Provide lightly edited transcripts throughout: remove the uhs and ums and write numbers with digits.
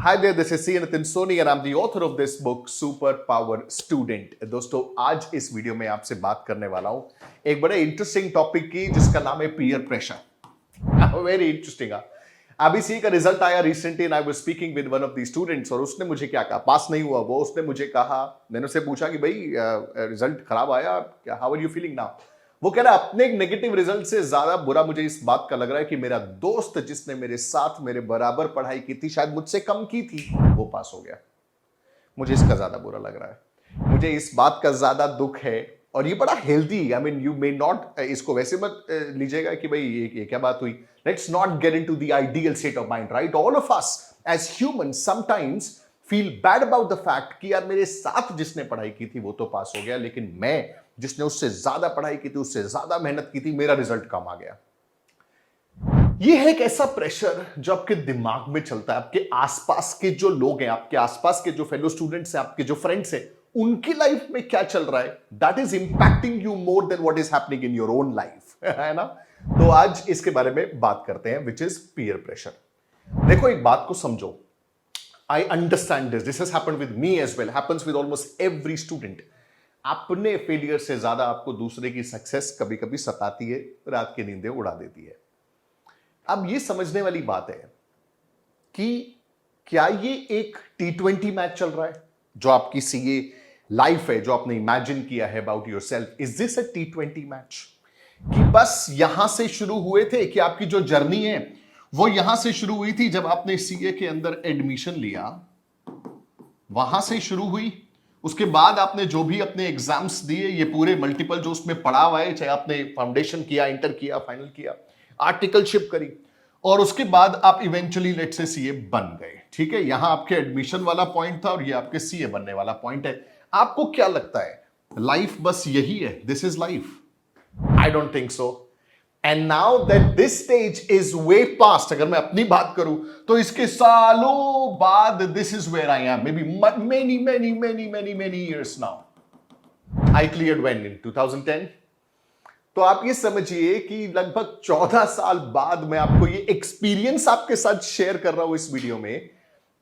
Hi there, this is C. Nitin Soni and I'm the author of this book, Super Power Student. दोस्तों आज इस video में आपसे बात करने वाला हूं एक बड़े इंटरेस्टिंग टॉपिक की जिसका नाम है पीयर प्रेशर। Very interesting. अभी सी का रिजल्ट आया recently and I was speaking with one of the students और उसने मुझे क्या कहा, पास नहीं हुआ वो, उसने मुझे कहा, मैंने उससे पूछा कि भाई रिजल्ट खराब आया, how are you feeling now? वो कह रहा है अपने नेगेटिव रिजल्ट से ज्यादा बुरा मुझे इस बात का लग रहा है कि मेरा दोस्त जिसने मेरे साथ मेरे बराबर पढ़ाई की थी, शायद मुझसे कम की थी, वो पास हो गया। मुझे इसका ज्यादा बुरा लग रहा है, मुझे इस बात का ज्यादा दुख है। और ये बड़ा healthy, I mean you may not, इसको वैसे मत लीजिएगा कि भाई ये क्या बात हुई। Let's not get into the ideal state of mind, right? All of us as human sometimes feel bad about the fact कि यार मेरे साथ जिसने पढ़ाई की थी वो तो पास हो गया, लेकिन मैं जिसने उससे ज्यादा पढ़ाई की थी, उससे ज्यादा मेहनत की थी, मेरा रिजल्ट कम आ गया। यह है एक ऐसा प्रेशर जो आपके दिमाग में चलता है। आपके आसपास के जो लोग हैं, आपके आसपास के जो फेलो स्टूडेंट्स हैं, आपके जो फ्रेंड्स हैं, उनकी लाइफ में क्या चल रहा है, that is impacting you more than what is happening in your own life, है ना? तो आज इसके बारे में बात करते हैं, विच इज पीयर प्रेशर। देखो एक बात को समझो, I understand this has happened with me as well, happens with almost every student. अपने फेलियर से ज्यादा आपको दूसरे की सक्सेस कभी कभी सताती है, रात की नींदें उड़ा देती है। अब ये समझने वाली बात है कि क्या ये एक T20 मैच चल रहा है, जो आपकी सीए लाइफ है, जो आपने इमेजिन किया है about yourself, is this a T20 match? कि बस यहां से शुरू हुए थे, कि आपकी जो जर्नी है वो यहां से शुरू हुई थी जब आपने सीए के अंदर एडमिशन लिया, वहां से शुरू हुई, उसके बाद आपने जो भी अपने एग्जाम्स दिए, ये पूरे मल्टीपल जो उसमें पड़ाव आए, चाहे आपने फाउंडेशन किया, इंटर किया, फाइनल किया, आर्टिकलशिप करी, और उसके बाद आप इवेंचुअली लेट से सीए बन गए। ठीक है, यहां आपके एडमिशन वाला पॉइंट था और ये आपके सीए बनने वाला पॉइंट है। आपको क्या लगता है लाइफ बस यही है, this is life? I don't think so. And now that this stage is way past, अगर मैं अपनी बात करूं तो इसके सालों बाद this is where I am, maybe many many many many many years now. I cleared when in 2010। तो आप ये समझिए कि लगभग 14 साल बाद मैं आपको ये एक्सपीरियंस आपके साथ शेयर कर रहा हूं इस वीडियो में,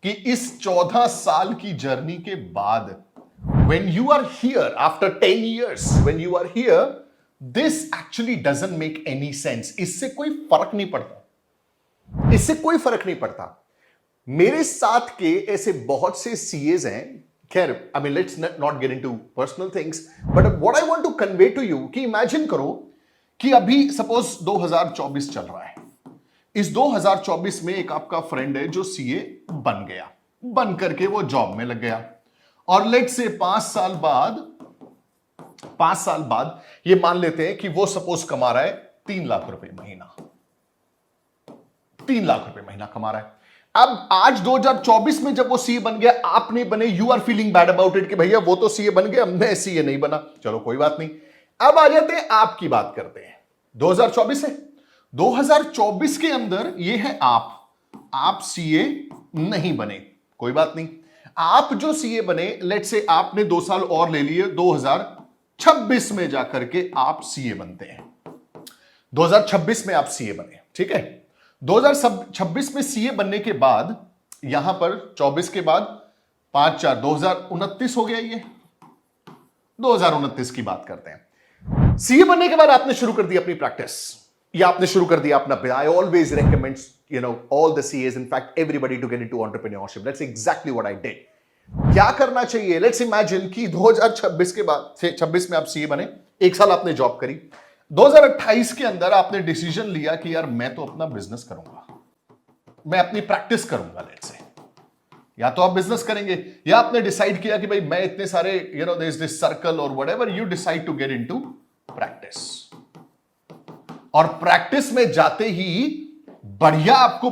कि इस 14 साल की जर्नी के बाद when you are here after 10 years, when you are here, this actually doesn't make any sense. इससे कोई फर्क नहीं पड़ता, इससे कोई फर्क नहीं पड़ता। मेरे साथ के ऐसे बहुत से सीएज हैं, खैर I mean let's not get into personal things, but what I want to convey to you कि इमेजिन करो कि अभी सपोज 2024 चल रहा है, इस 2024 में एक आपका फ्रेंड है जो सीए बन गया, बन करके वो जॉब में लग गया, और लेट से 5 साल बाद ये मान लेते हैं कि वो सपोज कमा रहा है 3 लाख रुपए महीना, 3 लाख रुपए महीना कमा रहा है। अब आज 2024 में जब वो सीए बन गया, आप नहीं बने, you are feeling bad about it कि भैया वो तो सीए बन गया, मैं सीए नहीं बना। चलो कोई बात नहीं, अब आ जाते हैं आपकी बात करते हैं। 2024 है, 2024 के अंदर ये है आप सीए नहीं बने, कोई बात नहीं। आप जो सीए बने, लेट से आपने 2 साल और ले लिए, 2026 में जाकर के आप सीए बनते हैं, 2026 में आप सीए बने, ठीक है। 2026 में सीए बनने के बाद यहां पर 24 के बाद 5 4 2029 हो गया, ये 2029 की बात करते हैं। सीए बनने के बाद आपने शुरू कर दी अपनी प्रैक्टिस, या आपने शुरू कर दिया अपना, I always recommend all the CAs, in fact everybody, to get into entrepreneurship. That's exactly what I did. क्या करना चाहिए? Let's imagine कि 2026 के बाद, 26 में आप सीए बने, 1 साल आपने जॉब करी, 2028 के अंदर आपने डिसीजन लिया कि यार मैं तो अपना बिजनेस करूंगा, मैं अपनी प्रैक्टिस करूंगा। लेट्स से या तो आप बिजनेस करेंगे, या आपने डिसाइड किया कि भाई मैं इतने सारे देयर इज दिस सर्कल और whatever, you decide to get into practice, और प्रैक्टिस में जाते ही बढ़िया आपको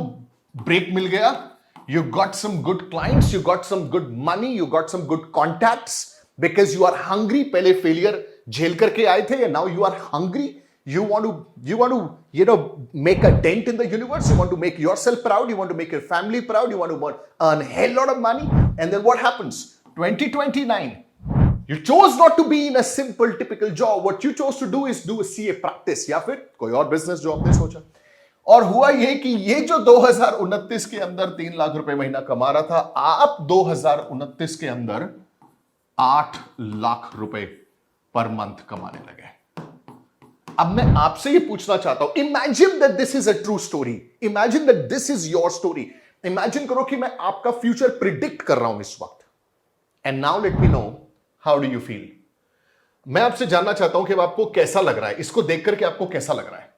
ब्रेक मिल गया, you got some good clients, you got some good money, you got some good contacts, because you are hungry. पहले फेलियर झेल करके आए थे, now you are hungry, you want to make a dent in the universe, you want to make yourself proud, you want to make your family proud, you want to earn a hell lot of money, and then what happens? 2029, you chose not to be in a simple typical job, what you chose to do is do a CA practice, या फिर कोई और business जो आपने सोचा। और हुआ ये कि ये जो 2029 के अंदर 3 लाख रुपए महीना कमा रहा था, आप 2029 के अंदर 8 लाख रुपए पर मंथ कमाने लगे। अब मैं आपसे ये पूछना चाहता हूं, imagine that this is a true story, imagine that this is your story. Imagine करो कि मैं आपका फ्यूचर प्रिडिक्ट कर रहा हूं इस वक्त। And now let me know, how do you feel? मैं आपसे जानना चाहता हूं कि आपको कैसा लग रहा है, इसको देख करके आपको कैसा लग रहा है?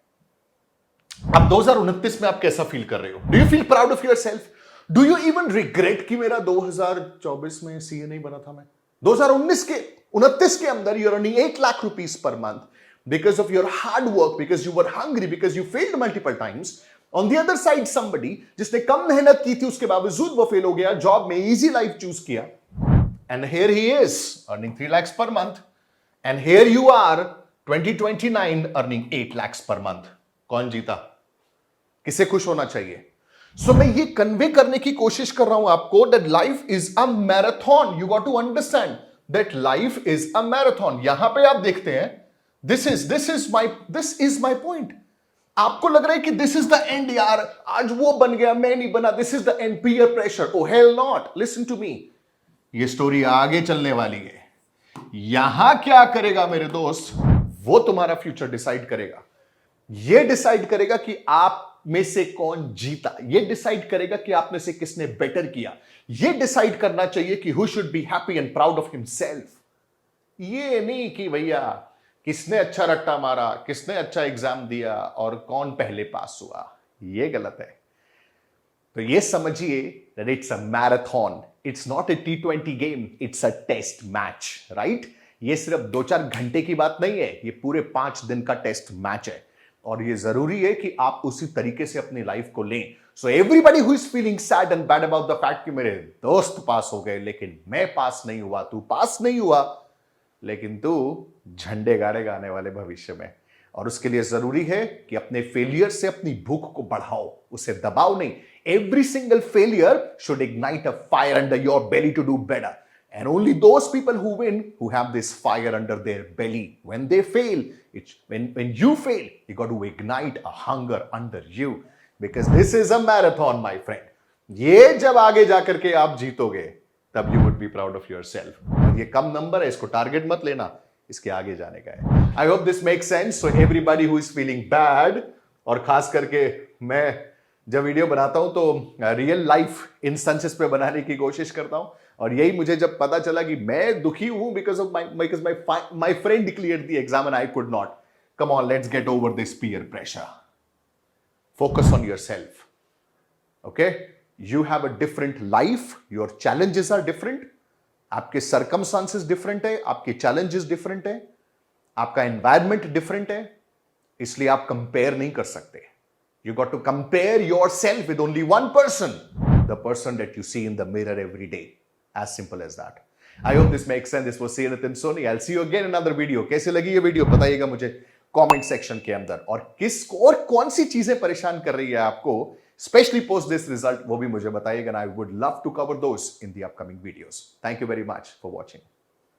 अब 2029 में आप कैसा फील कर रहे हो? Do you feel proud of your self? Do you even regret कि मेरा 2024 में सीए नहीं बना था? मैं 2029 के अंदर you are earning 8 lakh rupees per month because of your hard work, because you were hungry, because you failed multiple times. On the other side, somebody जिसने कम मेहनत की थी उसके बावजूद वो फेल हो गया, जॉब में इजी लाइफ चूज किया, and here he is earning 3 lakhs per month, and here you are 2029 earning 8 lakhs per month. कौन जीता? किसे खुश होना चाहिए? So मैं ये कन्वे करने की कोशिश कर रहा हूं आपको that life is a marathon. You got to understand that life is a marathon. यहां पे आप देखते हैं, This is my point. आपको लग रहा है कि this is the end यार, आज वो बन गया मैं नहीं बना, this is the end, peer pressure. Oh hell not. Listen to me. ये स्टोरी आगे चलने वाली है। यहां क्या करेगा मेरे दोस्त, वो तुम्हारा फ्यूचर डिसाइड करेगा। ये डिसाइड करेगा कि आप में से कौन जीता, ये डिसाइड करेगा कि आप में से किसने बेटर किया, ये डिसाइड करना चाहिए कि who should be happy and proud of himself. ये नहीं कि भैया किसने अच्छा रट्टा मारा, किसने अच्छा एग्जाम दिया और कौन पहले पास हुआ, ये गलत है। तो ये समझिए that it's a marathon, it's not a T20 game, it's a test match, right? ये सिर्फ 2-4 घंटे की बात नहीं है, ये पूरे 5 दिन का टेस्ट मैच है और ये जरूरी है कि आप उसी तरीके से अपनी लाइफ को लें। So everybody who is feeling sad and bad about the fact कि मेरे दोस्त पास हो गए लेकिन मैं पास नहीं हुआ, तू पास नहीं हुआ लेकिन तू झंडे गाड़ेगा आने वाले भविष्य में। और उसके लिए जरूरी है कि अपने फेलियर से अपनी भूख को बढ़ाओ, उसे दबाओ नहीं। Every single failure should ignite a fire under your belly to do better, and only those people who win who have this fire under their belly. When they fail, it's when you fail, you got to ignite a hunger under you, because this is a marathon my friend. ये जब आगे जाकर के आप जीतोगे तब you would be proud of yourself. ये कम नंबर है, इसको टारगेट मत लेना, इसके आगे जाने का है। I hope this make sense. So everybody who is feeling bad, और खास करके मैं जब वीडियो बनाता हूं तो रियल लाइफ इंस्टेंसेस पे बनाने की कोशिश करता हूं, और यही मुझे जब पता चला कि मैं दुखी हूं because my friend declared the exam and I could not, come on let's get over this peer pressure, focus on yourself, okay? You have a different life, your challenges are different, आपके circumstances different है, आपके challenges different है, आपका environment different है, इसलिए आप compare नहीं कर सकते। You got to compare yourself with only one person, the person that you see in the mirror every day. As simple as that. I hope this makes sense. This was C. Nitin Soni. I'll see you again in another video. कैसे लगी ये video बताइएगा मुझे comment section के अंदर, और किसको और कौन सी चीजें परेशान कर रही है आपको, especially post this result, वो भी मुझे बताइएगा, and I would love to cover those in the upcoming videos. Thank you very much for watching.